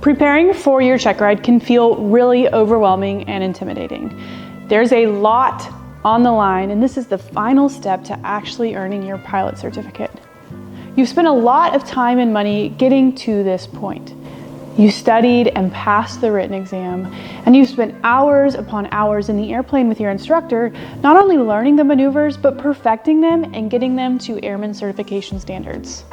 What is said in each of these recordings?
Preparing for your check ride can feel really overwhelming and intimidating. There's a lot on the line, and this is the final step to actually earning your pilot certificate. You've spent a lot of time and money getting to this point. You studied and passed the written exam, and you've spent hours upon hours in the airplane with your instructor, not only learning the maneuvers, but perfecting them and getting them to airman certification standards.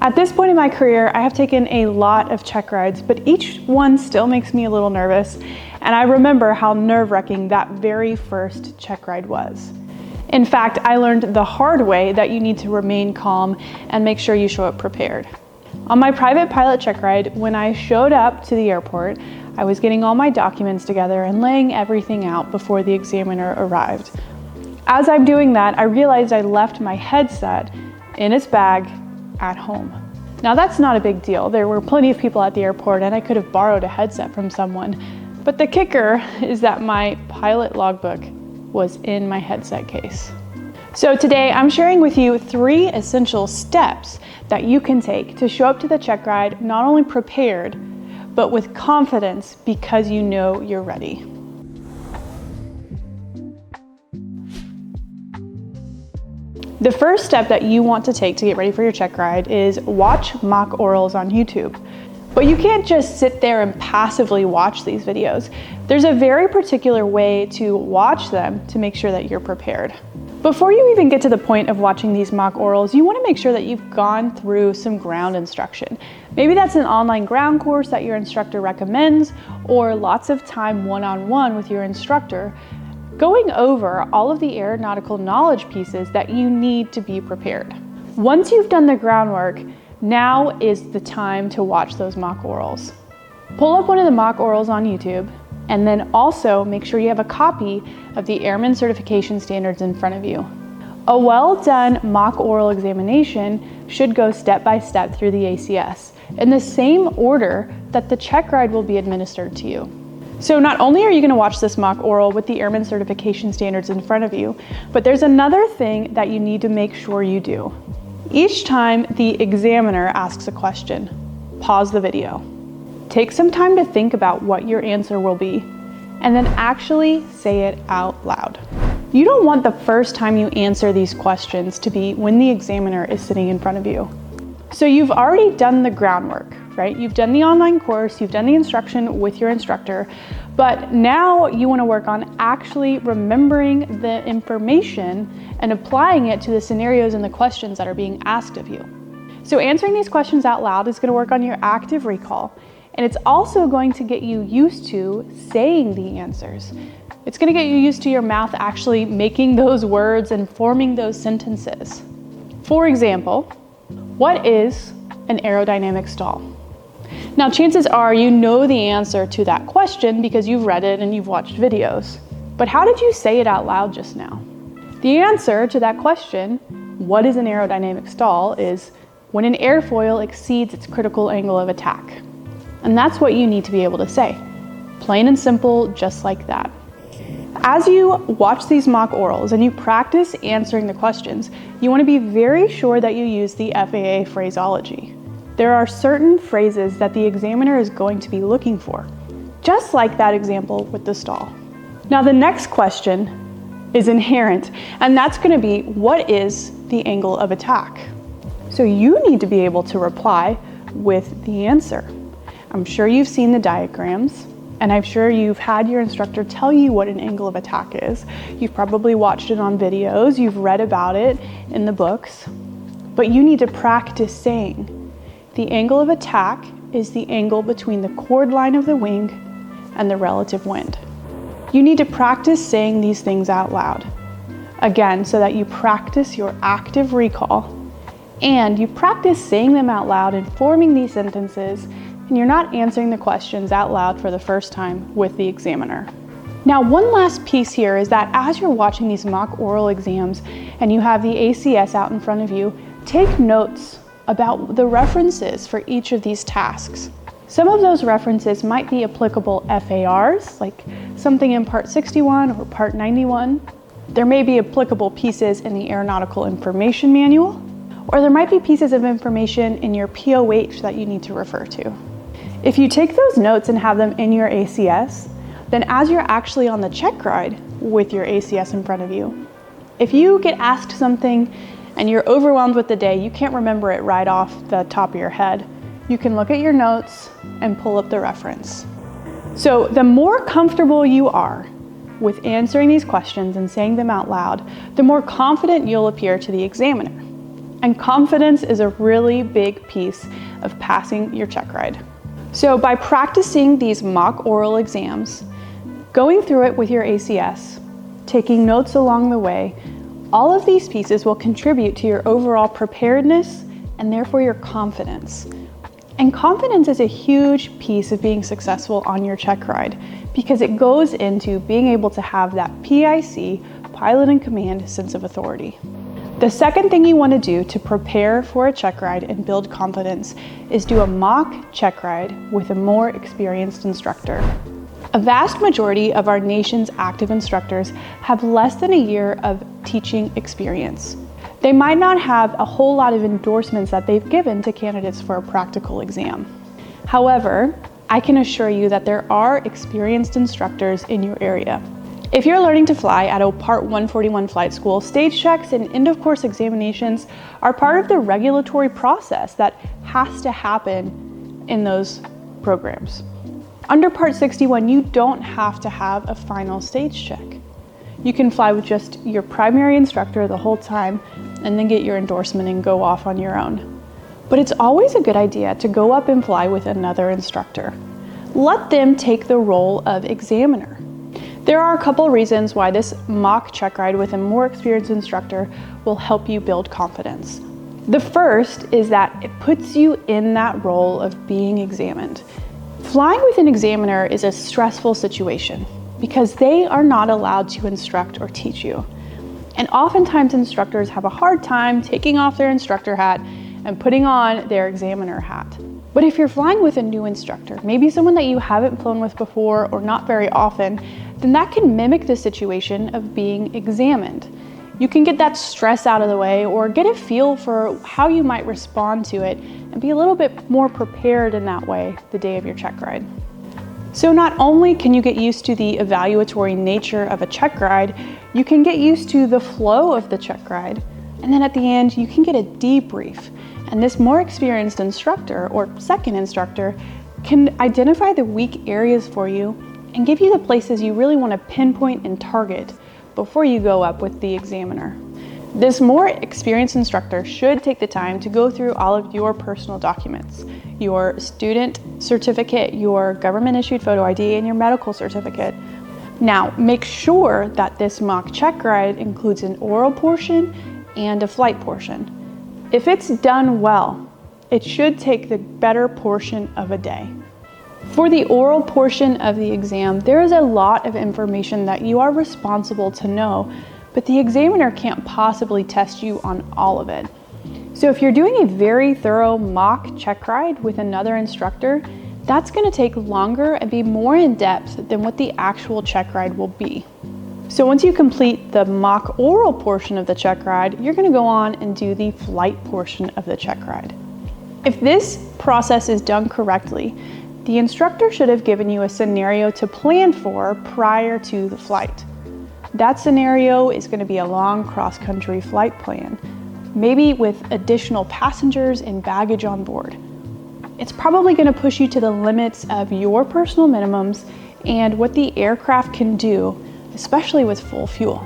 At this point in my career, I have taken a lot of check rides, but each one still makes me a little nervous, and I remember how nerve-wracking that very first check ride was. In fact, I learned the hard way that you need to remain calm and make sure you show up prepared. On my private pilot check ride, when I showed up to the airport, I was getting all my documents together and laying everything out before the examiner arrived. As I'm doing that, I realized I left my headset in its bag at home. Now that's not a big deal. There were plenty of people at the airport and I could have borrowed a headset from someone. But the kicker is that my pilot logbook was in my headset case. So today I'm sharing with you 3 essential steps that you can take to show up to the check ride not only prepared, but with confidence because you know you're ready. The first step that you want to take to get ready for your check ride is watch mock orals on YouTube. But you can't just sit there and passively watch these videos. There's a very particular way to watch them to make sure that you're prepared. Before you even get to the point of watching these mock orals, you want to make sure that you've gone through some ground instruction. Maybe that's an online ground course that your instructor recommends, or lots of time one-on-one with your instructor, going over all of the aeronautical knowledge pieces that you need to be prepared. Once you've done the groundwork, now is the time to watch those mock orals. Pull up one of the mock orals on YouTube, and then also make sure you have a copy of the Airman Certification Standards in front of you. A well-done mock oral examination should go step by step through the ACS in the same order that the check ride will be administered to you. So not only are you going to watch this mock oral with the Airman Certification Standards in front of you, but there's another thing that you need to make sure you do. Each time the examiner asks a question, pause the video. Take some time to think about what your answer will be, and then actually say it out loud. You don't want the first time you answer these questions to be when the examiner is sitting in front of you. So you've already done the groundwork, right? You've done the online course, you've done the instruction with your instructor, but now you want to work on actually remembering the information and applying it to the scenarios and the questions that are being asked of you. So answering these questions out loud is going to work on your active recall, and it's also going to get you used to saying the answers. It's going to get you used to your mouth actually making those words and forming those sentences. For example, what is an aerodynamic stall? Now, chances are you know the answer to that question because you've read it and you've watched videos. But how did you say it out loud just now? The answer to that question, what is an aerodynamic stall, is when an airfoil exceeds its critical angle of attack. And that's what you need to be able to say. Plain and simple, just like that. As you watch these mock orals and you practice answering the questions, you want to be very sure that you use the FAA phraseology. There are certain phrases that the examiner is going to be looking for, just like that example with the stall. Now, the next question is inherent, and that's going to be, what is the angle of attack? So you need to be able to reply with the answer. I'm sure you've seen the diagrams, and I'm sure you've had your instructor tell you what an angle of attack is. You've probably watched it on videos, you've read about it in the books, but you need to practice saying, the angle of attack is the angle between the chord line of the wing and the relative wind. You need to practice saying these things out loud. Again, so that you practice your active recall and you practice saying them out loud and forming these sentences, and you're not answering the questions out loud for the first time with the examiner. Now, one last piece here is that as you're watching these mock oral exams and you have the ACS out in front of you, take notes about the references for each of these tasks. Some of those references might be applicable FARs, like something in Part 61 or Part 91. There may be applicable pieces in the Aeronautical Information Manual, or there might be pieces of information in your POH that you need to refer to. If you take those notes and have them in your ACS, then as you're actually on the Checkride with your ACS in front of you, if you get asked something and you're overwhelmed with the day, you can't remember it right off the top of your head, you can look at your notes and pull up the reference. So the more comfortable you are with answering these questions and saying them out loud, the more confident you'll appear to the examiner. And confidence is a really big piece of passing your Checkride. So by practicing these mock oral exams, going through it with your ACS, taking notes along the way, all of these pieces will contribute to your overall preparedness and therefore your confidence. And confidence is a huge piece of being successful on your Checkride because it goes into being able to have that PIC, pilot in command, sense of authority. The second thing you want to do to prepare for a Checkride and build confidence is do a mock Checkride with a more experienced instructor. A vast majority of our nation's active instructors have less than a year of teaching experience. They might not have a whole lot of endorsements that they've given to candidates for a practical exam. However, I can assure you that there are experienced instructors in your area. If you're learning to fly at a Part 141 flight school, stage checks and end-of-course examinations are part of the regulatory process that has to happen in those programs. Under Part 61, you don't have to have a final stage check. You can fly with just your primary instructor the whole time and then get your endorsement and go off on your own. But it's always a good idea to go up and fly with another instructor. Let them take the role of examiner. There are a couple reasons why this mock Checkride with a more experienced instructor will help you build confidence. The first is that it puts you in that role of being examined. Flying with an examiner is a stressful situation because they are not allowed to instruct or teach you. And oftentimes instructors have a hard time taking off their instructor hat and putting on their examiner hat. But if you're flying with a new instructor, maybe someone that you haven't flown with before or not very often, then that can mimic the situation of being examined. You can get that stress out of the way or get a feel for how you might respond to it and be a little bit more prepared in that way the day of your Checkride. So not only can you get used to the evaluatory nature of a Checkride, you can get used to the flow of the Checkride, and then at the end you can get a debrief. And this more experienced instructor or second instructor can identify the weak areas for you and give you the places you really want to pinpoint and target before you go up with the examiner. This more experienced instructor should take the time to go through all of your personal documents, your student certificate, your government issued photo ID, and your medical certificate. Now, make sure that this mock Checkride includes an oral portion and a flight portion. If it's done well, it should take the better portion of a day. For the oral portion of the exam, there is a lot of information that you are responsible to know, but the examiner can't possibly test you on all of it. So if you're doing a very thorough mock Checkride with another instructor, that's going to take longer and be more in depth than what the actual Checkride will be. So once you complete the mock oral portion of the Checkride, you're going to go on and do the flight portion of the Checkride. If this process is done correctly, the instructor should have given you a scenario to plan for prior to the flight. That scenario is going to be a long cross-country flight plan, maybe with additional passengers and baggage on board. It's probably going to push you to the limits of your personal minimums and what the aircraft can do, especially with full fuel.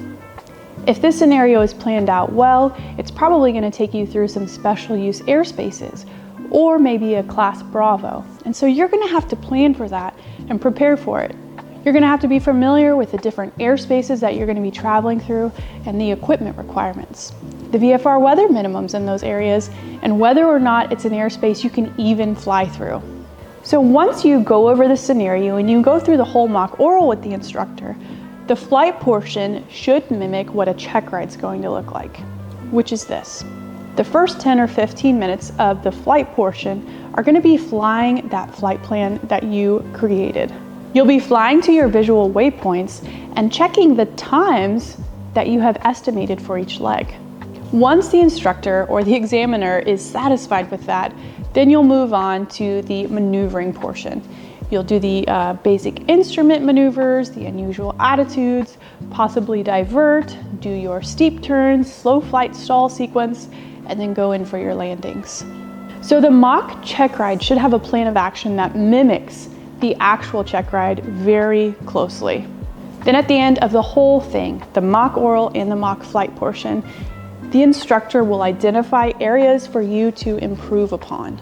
If this scenario is planned out well, it's probably going to take you through some special use airspaces, or maybe a class Bravo. And so you're going to have to plan for that and prepare for it. You're going to have to be familiar with the different airspaces that you're going to be traveling through and the equipment requirements, the VFR weather minimums in those areas, and whether or not it's an airspace you can even fly through. So once you go over the scenario and you go through the whole mock oral with the instructor, the flight portion should mimic what a Checkride is going to look like, which is this. The first 10 or 15 minutes of the flight portion are going to be flying that flight plan that you created. You'll be flying to your visual waypoints and checking the times that you have estimated for each leg. Once the instructor or the examiner is satisfied with that, then you'll move on to the maneuvering portion. You'll do the basic instrument maneuvers, the unusual attitudes, possibly divert, do your steep turns, slow flight stall sequence, and then go in for your landings. So the mock check ride should have a plan of action that mimics the actual check ride very closely. Then at the end of the whole thing, the mock oral and the mock flight portion, the instructor will identify areas for you to improve upon.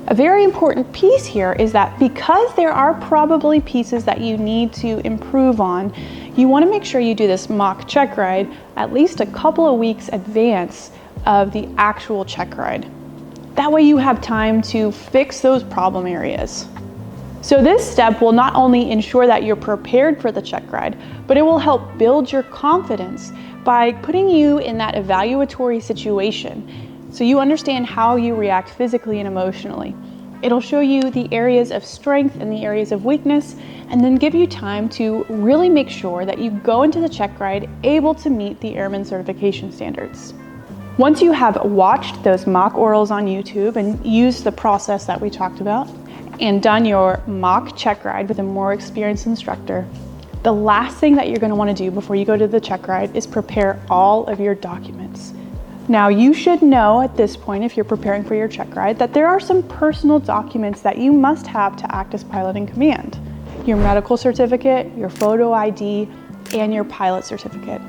A very important piece here is that because there are probably pieces that you need to improve on, you want to make sure you do this mock check ride at least a couple of weeks advance of the actual check ride. That way you have time to fix those problem areas. So this step will not only ensure that you're prepared for the check ride, but it will help build your confidence by putting you in that evaluatory situation so you understand how you react physically and emotionally. It'll show you the areas of strength and the areas of weakness, and then give you time to really make sure that you go into the check ride able to meet the airman certification standards. Once you have watched those mock orals on YouTube and used the process that we talked about, and done your mock check ride with a more experienced instructor, the last thing that you're going to want to do before you go to the check ride is prepare all of your documents. Now, you should know at this point, if you're preparing for your check ride, that there are some personal documents that you must have to act as pilot in command. Your medical certificate, your photo ID, and your pilot certificate.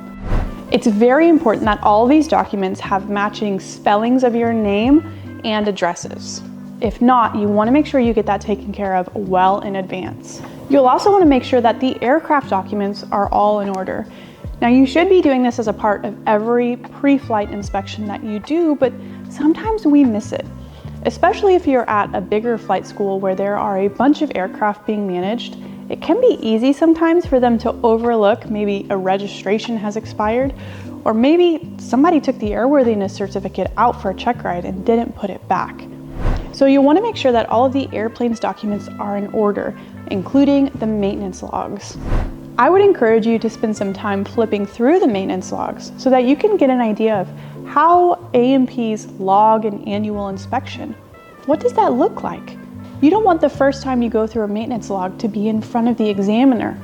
It's very important that all these documents have matching spellings of your name and addresses. If not, you want to make sure you get that taken care of well in advance. You'll also want to make sure that the aircraft documents are all in order. Now, you should be doing this as a part of every pre-flight inspection that you do, but sometimes we miss it, especially if you're at a bigger flight school where there are a bunch of aircraft being managed. It can be easy sometimes for them to overlook maybe a registration has expired, or maybe somebody took the airworthiness certificate out for a check ride and didn't put it back. So you want to make sure that all of the airplane's documents are in order, including the maintenance logs. I would encourage you to spend some time flipping through the maintenance logs so that you can get an idea of how A&Ps log an annual inspection. What does that look like? You don't want the first time you go through a maintenance log to be in front of the examiner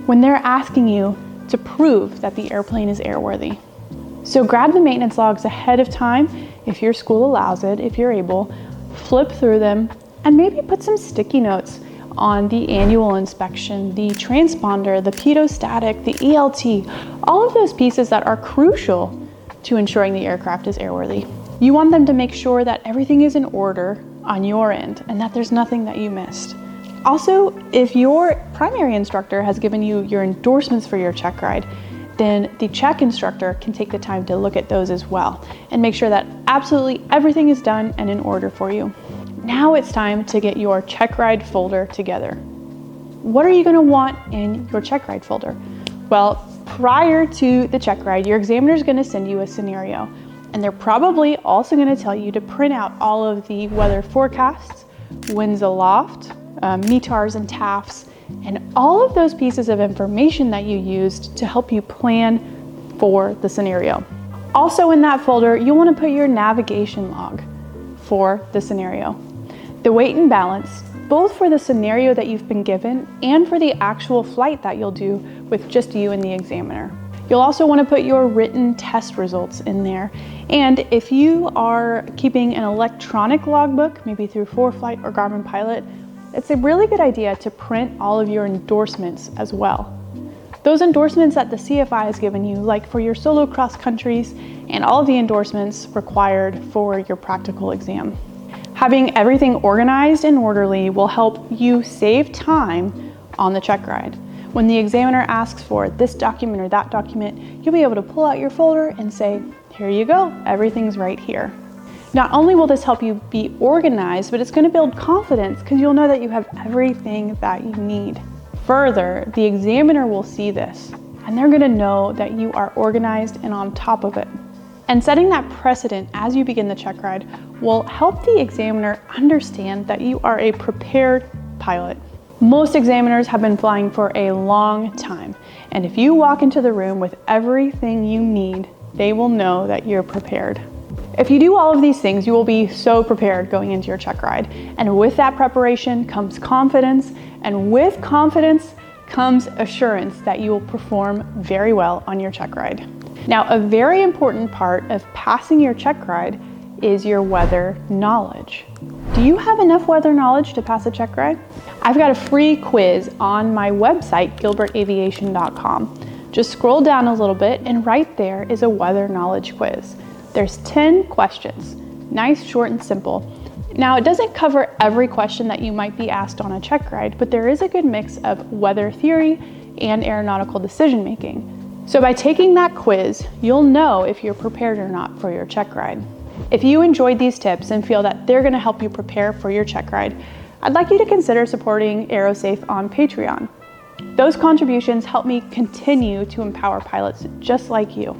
when they're asking you to prove that the airplane is airworthy. So grab the maintenance logs ahead of time if your school allows it, if you're able. Flip through them and maybe put some sticky notes on the annual inspection, the transponder, the pitot-static, the ELT, all of those pieces that are crucial to ensuring the aircraft is airworthy. You want them to make sure that everything is in order on your end and that there's nothing that you missed. Also, if your primary instructor has given you your endorsements for your check ride, then the check instructor can take the time to look at those as well and make sure that absolutely everything is done and in order for you. Now it's time to get your check ride folder together. What are you going to want in your check ride folder? Well, prior to the check ride, your examiner is going to send you a scenario, and they're probably also going to tell you to print out all of the weather forecasts, winds aloft, METARs and TAFs, and all of those pieces of information that you used to help you plan for the scenario. Also in that folder, you'll want to put your navigation log for the scenario. The weight and balance, both for the scenario that you've been given and for the actual flight that you'll do with just you and the examiner. You'll also want to put your written test results in there. And if you are keeping an electronic logbook, maybe through ForeFlight or Garmin Pilot, it's a really good idea to print all of your endorsements as well. Those endorsements that the CFI has given you, like for your solo cross countries and all of the endorsements required for your practical exam. Having everything organized and orderly will help you save time on the check ride. When the examiner asks for this document or that document, you'll be able to pull out your folder and say, here you go, everything's right here. Not only will this help you be organized, but it's going to build confidence because you'll know that you have everything that you need. Further, the examiner will see this and they're going to know that you are organized and on top of it. And setting that precedent as you begin the check ride will help the examiner understand that you are a prepared pilot. Most examiners have been flying for a long time, and if you walk into the room with everything you need, they will know that you're prepared. If you do all of these things, you will be so prepared going into your check ride. And with that preparation comes confidence, and with confidence comes assurance that you will perform very well on your check ride. Now, a very important part of passing your check ride is your weather knowledge. Do you have enough weather knowledge to pass a check ride? I've got a free quiz on my website, gilbertaviation.com. Just scroll down a little bit, and right there is a weather knowledge quiz. There's 10 questions, nice, short, and simple. Now, it doesn't cover every question that you might be asked on a check ride, but there is a good mix of weather theory and aeronautical decision making. So by taking that quiz, you'll know if you're prepared or not for your check ride. If you enjoyed these tips and feel that they're gonna help you prepare for your check ride, I'd like you to consider supporting AeroSafe on Patreon. Those contributions help me continue to empower pilots just like you.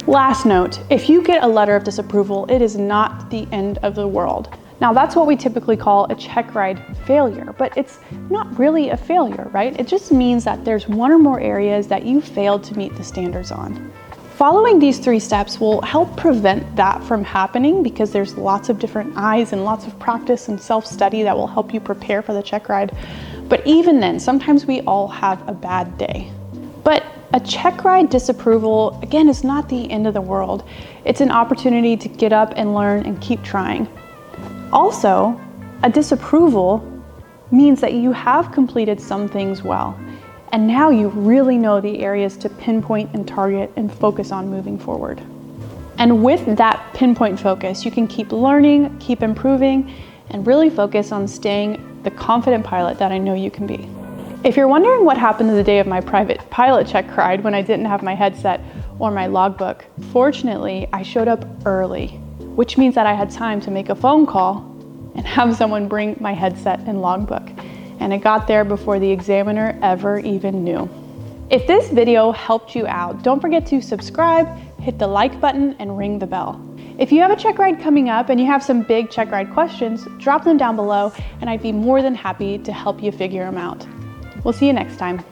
Last note, if you get a letter of disapproval, it is not the end of the world. Now, that's what we typically call a check ride failure, but it's not really a failure, right? It just means that there's one or more areas that you failed to meet the standards on. Following these 3 steps will help prevent that from happening, because there's lots of different eyes and lots of practice and self-study that will help you prepare for the check ride. But even then, sometimes we all have a bad day. But a check ride disapproval, again, is not the end of the world. It's an opportunity to get up and learn and keep trying. Also, a disapproval means that you have completed some things well, and now you really know the areas to pinpoint and target and focus on moving forward. And with that pinpoint focus, you can keep learning, keep improving, and really focus on staying the confident pilot that I know you can be. If you're wondering what happened the day of my private pilot check ride when I didn't have my headset or my logbook, fortunately, I showed up early, which means that I had time to make a phone call and have someone bring my headset and logbook. And it got there before the examiner ever even knew. If this video helped you out, don't forget to subscribe, hit the like button, and ring the bell. If you have a check ride coming up and you have some big check ride questions, drop them down below and I'd be more than happy to help you figure them out. We'll see you next time.